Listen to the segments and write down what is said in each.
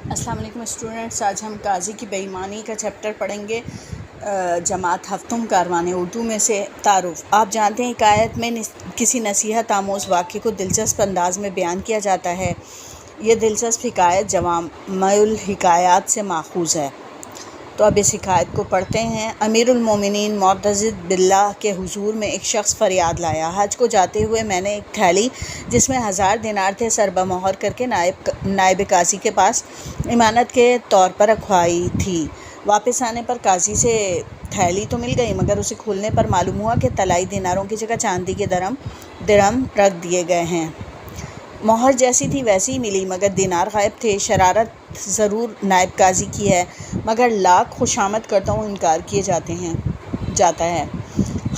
السلام علیکم اسٹوڈنٹس، آج ہم قاضی کی بے ایمانی کا چیپٹر پڑھیں گے۔ جماعت ہفتم کاروان اردو میں سے تعارف۔ آپ جانتے ہیں حکایت میں کسی نصیحت آموز واقعے کو دلچسپ انداز میں بیان کیا جاتا ہے۔ یہ دلچسپ حکایت جوامع الحکایات سے ماخوذ ہے۔ تو اب اس حکایت کو پڑھتے ہیں۔ امیر المومنین معتضد باللہ کے حضور میں ایک شخص فریاد لایا، حج کو جاتے ہوئے میں نے ایک تھیلی جس میں 1000 دینار تھے سربہ مہر کر کے نائب قاضی کے پاس امانت کے طور پر رکھوائی تھی۔ واپس آنے پر قاضی سے تھیلی تو مل گئی، مگر اسے کھولنے پر معلوم ہوا کہ طلائی دیناروں کی جگہ چاندی کے درہم رکھ دیے گئے ہیں۔ مہر جیسی تھی ویسی ہی ملی، مگر دینار غائب تھے۔ شرارت ضرور نائب قاضی کی ہے، مگر لاکھ خوشامد کرتا ہوں انکار کیے جاتا ہے۔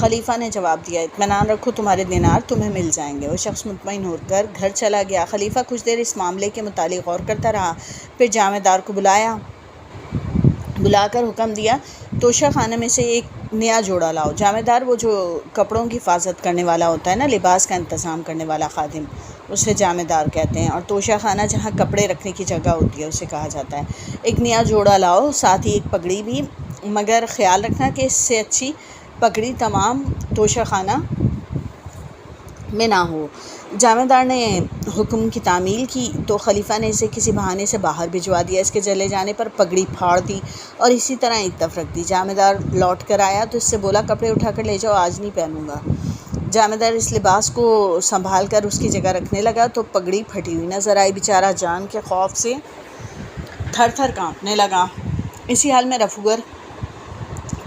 خلیفہ نے جواب دیا، اطمینان رکھو، تمہارے دینار تمہیں مل جائیں گے۔ وہ شخص مطمئن ہو کر گھر چلا گیا۔ خلیفہ کچھ دیر اس معاملے کے متعلق غور کرتا رہا، پھر جامع دار کو بلا کر حکم دیا، توشہ خانے میں سے ایک نیا جوڑا لاؤ۔ جامع دار وہ جو کپڑوں کی حفاظت کرنے والا ہوتا ہے نا، لباس کا انتظام کرنے والا خادم، اسے جامع دار کہتے ہیں، اور توشہ خانہ جہاں کپڑے رکھنے کی جگہ ہوتی ہے اسے کہا جاتا ہے۔ ایک نیا جوڑا لاؤ، ساتھ ہی ایک پگڑی بھی، مگر خیال رکھنا کہ اس سے اچھی پگڑی تمام توشہ خانہ میں نہ ہو۔ جامع دار نے حکم کی تعمیل کی تو خلیفہ نے اسے کسی بہانے سے باہر بھجوا دیا۔ اس کے چلے جانے پر پگڑی پھاڑ دی اور اسی طرح ایک طرف رکھ دی۔ جامع دار لوٹ کر آیا تو اس سے بولا، کپڑے اٹھا کر لے جاؤ، آج نہیں پہنوں گا۔ جامع دار اس لباس کو سنبھال کر اس کی جگہ رکھنے لگا تو پگڑی پھٹی ہوئی نظر آئی۔ بیچارہ جان کے خوف سے تھر تھر کانپنے لگا۔ اسی حال میں رفوگر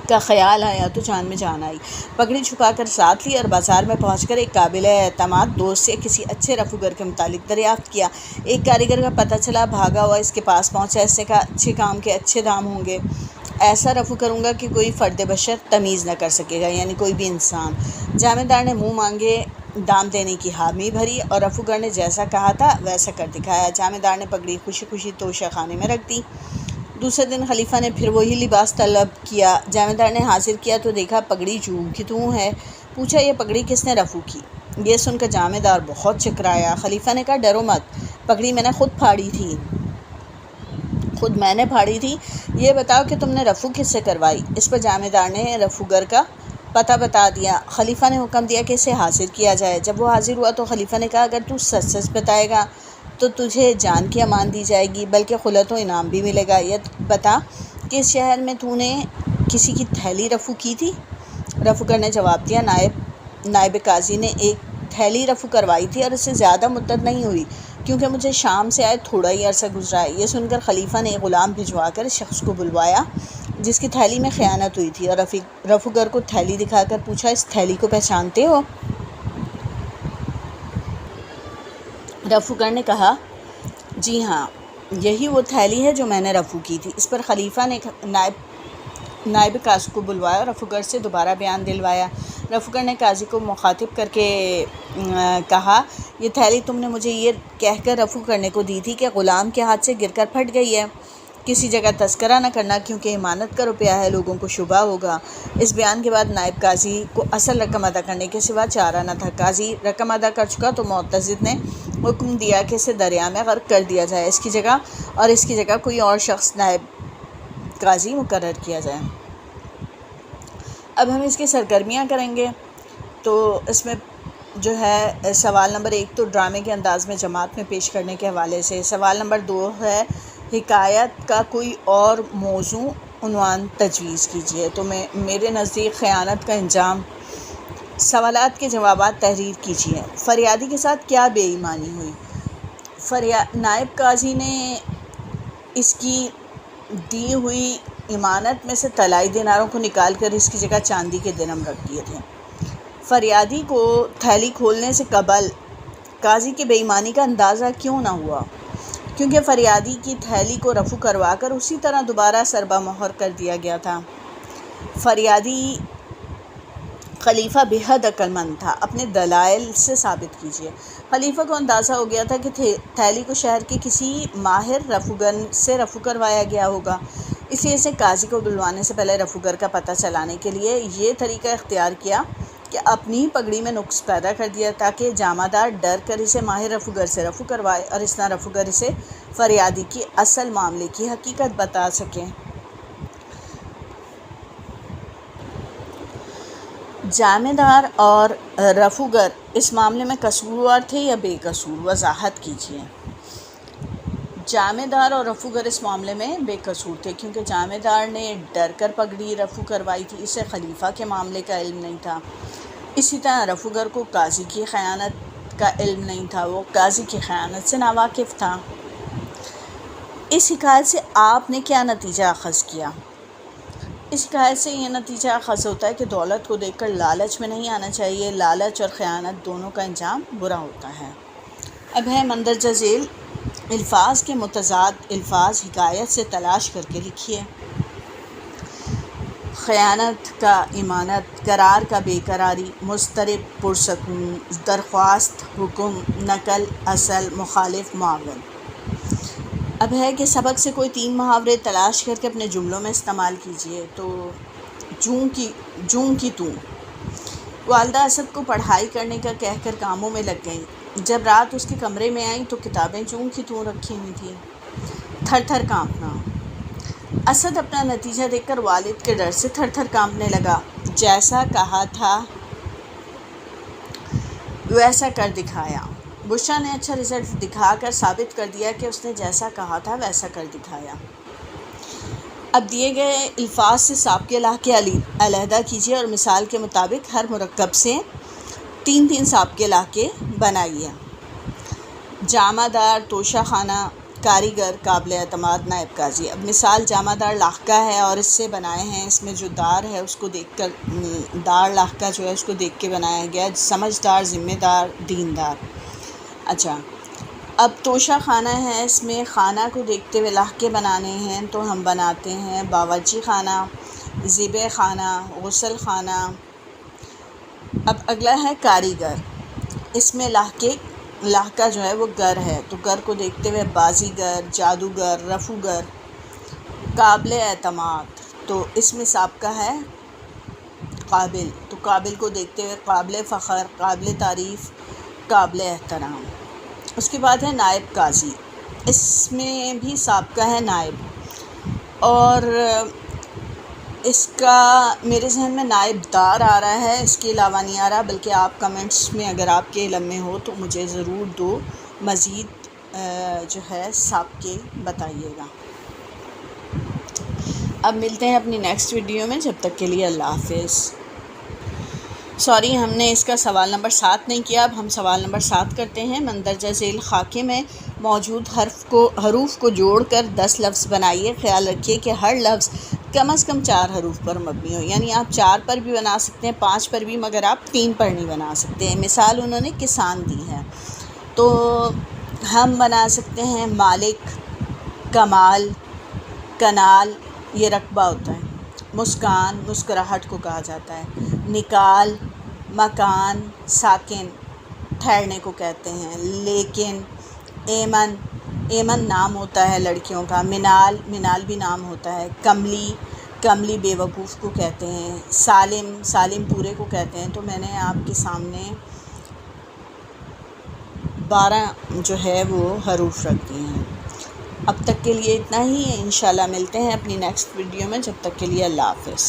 کا خیال آیا تو جان میں جان آئی۔ پگڑی چھپا کر ساتھ لی اور بازار میں پہنچ کر ایک قابل اعتماد دوست سے کسی اچھے رفوگر کے متعلق دریافت کیا۔ ایک کاریگر کا پتہ چلا، بھاگا ہوا اس کے پاس پہنچا۔ اس نے کہا، اچھے کام کے اچھے دام ہوں گے، ایسا رفو کروں گا کہ کوئی فرد بشر تمیز نہ کر سکے گا، یعنی کوئی بھی انسان۔ جامع دار نے منہ مانگے دام دینے کی حامی بھری اور رفوگر نے جیسا کہا تھا ویسا کر دکھایا۔ جامع دار نے پگڑی خوشی خوشی توشہ خانے میں رکھ دی۔ دوسرے دن خلیفہ نے پھر وہی لباس طلب کیا۔ جامع دار نے حاضر کیا تو دیکھا پگڑی جوں کی توں ہے۔ پوچھا، یہ پگڑی کس نے رفو کی؟ یہ سن کر جامع دار بہت چکرایا۔ خلیفہ نے کہا، ڈرو مت، پگڑی میں نے خود پھاڑی تھی، یہ بتاؤ کہ تم نے رفو کس سے کروائی؟ اس پر جامع دار نے رفوگر کا پتہ بتا دیا۔ خلیفہ نے حکم دیا کہ اسے حاضر کیا جائے۔ جب وہ حاضر ہوا تو خلیفہ نے کہا، اگر تو سچ سچ بتائے گا تو تجھے جان کی امان دی جائے گی، بلکہ خلعت و انعام بھی ملے گا۔ یہ بتا کہ اس شہر میں تو نے کسی کی تھیلی رفو کی تھی؟ رفوگر نے جواب دیا، نائب قاضی نے ایک تھیلی رفو کروائی تھی اور اس سے زیادہ مدت نہیں ہوئی، کیونکہ مجھے شام سے آئے تھوڑا ہی عرصہ گزرا ہے۔ یہ سن کر خلیفہ نے ایک غلام بھجوا کر شخص کو بلوایا جس کی تھیلی میں خیانت ہوئی تھی، اور رفوگر کو تھیلی دکھا کر پوچھا، اس تھیلی کو پہچانتے ہو؟ رفوگر نے کہا، جی ہاں، یہی وہ تھیلی ہے جو میں نے رفو کی تھی۔ اس پر خلیفہ نے نائب قاضی کو بلوایا اور رفوگر سے دوبارہ بیان دلوایا۔ رفوگر نے قاضی کو مخاطب کر کے کہا، یہ تھیلی تم نے مجھے یہ کہہ کر رفو کرنے کو دی تھی کہ غلام کے ہاتھ سے گر کر پھٹ گئی ہے، کسی جگہ تذکرہ نہ کرنا کیونکہ امانت کا روپیہ ہے، لوگوں کو شبہ ہوگا۔ اس بیان کے بعد نائب قاضی کو اصل رقم ادا کرنے کے سوا چارہ نہ تھا۔ قاضی رقم ادا کر چکا تو معتضد نے حکم دیا کہ اسے دریا میں غرق کر دیا جائے، اس کی جگہ کوئی اور شخص نائب قاضی مقرر کیا جائے۔ اب ہم اس کی سرگرمیاں کریں گے۔ تو اس میں جو ہے سوال نمبر 1 تو ڈرامے کے انداز میں جماعت میں پیش کرنے کے حوالے سے، سوال نمبر 2 ہے حکایت کا کوئی اور موضوع عنوان تجویز کیجیے۔ تو میرے نزدیک خیانت کا انجام، سوالات کے جوابات تحریر کیجیے۔ فریادی کے ساتھ کیا بے ایمانی ہوئی؟ نائب قاضی نے اس کی دی ہوئی امانت میں سے طلائی دیناروں کو نکال کر اس کی جگہ چاندی کے درہم رکھ دیے تھے۔ فریادی کو تھیلی کھولنے سے قبل قاضی کی بے ایمانی کا اندازہ کیوں نہ ہوا؟ کیونکہ فریادی کی تھیلی کو رفو کروا کر اسی طرح دوبارہ سربہ مہر کر دیا گیا تھا۔ فریادی خلیفہ بے حد عقل مند تھا، اپنے دلائل سے ثابت کیجیے۔ خلیفہ کو اندازہ ہو گیا تھا کہ تھیلی کو شہر کے کسی ماہر رفوگر سے رفو کروایا گیا ہوگا، اس لیے اسے قاضی کو بلوانے سے پہلے رفوگر کا پتہ چلانے کے لیے یہ طریقہ اختیار کیا کہ اپنی پگڑی میں نقص پیدا کر دیا تاکہ جامہ دار ڈر کر اسے ماہ رفو گر سے رفو کروائے اور اس طرح رفو گر اسے فریادی کی اصل معاملے کی حقیقت بتا سکیں۔ جامہ دار اور رفو گر اس معاملے میں قصوروار تھے یا بے قصور؟ وضاحت کیجیے۔ جامہ دار اور رفو گر اس معاملے میں بے قصور تھے، کیونکہ جامہ دار نے ڈر کر پگڑی رفو کروائی تھی، اسے خلیفہ کے معاملے کا علم نہیں تھا۔ اسی طرح رفو گر کو قاضی کی خیانت کا علم نہیں تھا، وہ قاضی کی خیانت سے ناواقف تھا۔ اس حکایت سے آپ نے کیا نتیجہ اخذ کیا؟ اس حکایت سے یہ نتیجہ اخذ ہوتا ہے کہ دولت کو دیکھ کر لالچ میں نہیں آنا چاہیے، لالچ اور خیانت دونوں کا انجام برا ہوتا ہے۔ اب ہے مندرجہ ذیل الفاظ کے متضاد الفاظ حکایت سے تلاش کر کے لکھیے۔ خیانت کا امانت، قرار کا بے قراری، مضطرب پرسکون، درخواست حکم، نقل اصل، مخالف معاون۔ اب ہے کہ سبق سے کوئی 3 محاورے تلاش کر کے اپنے جملوں میں استعمال کیجیے۔ تو جوں کی توں۔ والدہ اسد کو پڑھائی کرنے کا کہہ کر کاموں میں لگ گئیں۔ جب رات اس کے کمرے میں آئیں تو کتابیں جوں کی توں رکھی ہوئی تھیں۔ تھر تھر کانپنا۔ اسد اپنا نتیجہ دیکھ کر والد کے ڈر سے تھر تھر کانپنے لگا۔ جیسا کہا تھا ویسا کر دکھایا۔ بشریٰ نے اچھا رزلٹ دکھا کر ثابت کر دیا کہ اس نے جیسا کہا تھا ویسا کر دکھایا۔ اب دیے گئے الفاظ سے سابقے لاحقے علیحدہ کیجیے اور مثال کے مطابق ہر مرکب سے 3 سابقے لاحقے بنائیے۔ جامہ دار، توشہ خانہ، کاریگر، قابل اعتماد، نائب قاضی۔ اب مثال جامہ دار لاحقہ ہے اور اس سے بنائے ہیں، اس میں جو دار ہے اس کو دیکھ کر دار لاحقہ جو ہے اس کو دیکھ کے بنایا گیا، سمجھدار، ذمہ دار، دیندار۔ اچھا، اب توشہ خانہ ہے، اس میں خانہ کو دیکھتے ہوئے لاحقے بنانے ہیں تو ہم بناتے ہیں باورچی خانہ، ذیبہ خانہ، غسل خانہ۔ اب اگلا ہے کاریگر، اس میں لاحقہ جو ہے وہ گر ہے تو گر کو دیکھتے ہوئے بازیگر، جادوگر، رفوگر۔ قابل اعتماد، تو اس میں سابقہ ہے قابل، تو قابل کو دیکھتے ہوئے قابل فخر، قابل تعریف، قابل احترام۔ اس کے بعد ہے نائب قاضی، اس میں بھی سابقہ ہے نائب، اور اس کا میرے ذہن میں نائب دار آ رہا ہے، اس کے علاوہ نہیں آ رہا، بلکہ آپ کمنٹس میں اگر آپ کے علم میں ہو تو مجھے ضرور دو مزید جو ہے سابقے بتائیے گا۔ اب ملتے ہیں اپنی نیکسٹ ویڈیو میں، جب تک کے لیے اللہ حافظ۔ سوری، ہم نے اس کا سوال نمبر 7 نہیں کیا، اب ہم سوال نمبر 7 کرتے ہیں۔ مندرجہ ذیل خاکے میں موجود حروف کو جوڑ کر 10 لفظ بنائیے۔ خیال رکھیے کہ ہر لفظ کم از کم 4 حروف پر مبنی ہو، یعنی آپ 4 پر بھی بنا سکتے ہیں، 5 پر بھی، مگر آپ 3 پر نہیں بنا سکتے ہیں۔ مثال انہوں نے کسان دی ہے، تو ہم بنا سکتے ہیں مالک، کمال، کنال، یہ رقبہ ہوتا ہے۔ مسکان، مسکراہٹ کو کہا جاتا ہے۔ نکال، مکان، ساکن، ٹھہرنے کو کہتے ہیں۔ لیکن، ایمن، ایمن نام ہوتا ہے لڑکیوں کا۔ منال، منال بھی نام ہوتا ہے۔ کملی، کملی بے وقوف کو کہتے ہیں۔ سالم، سالم پورے کو کہتے ہیں۔ تو میں نے آپ کے سامنے 12 جو ہے وہ حروف رکھ دیے ہیں۔ اب تک کے لیے اتنا ہی ہے، انشاءاللہ ملتے ہیں اپنی نیکسٹ ویڈیو میں، جب تک کے لیے اللہ حافظ۔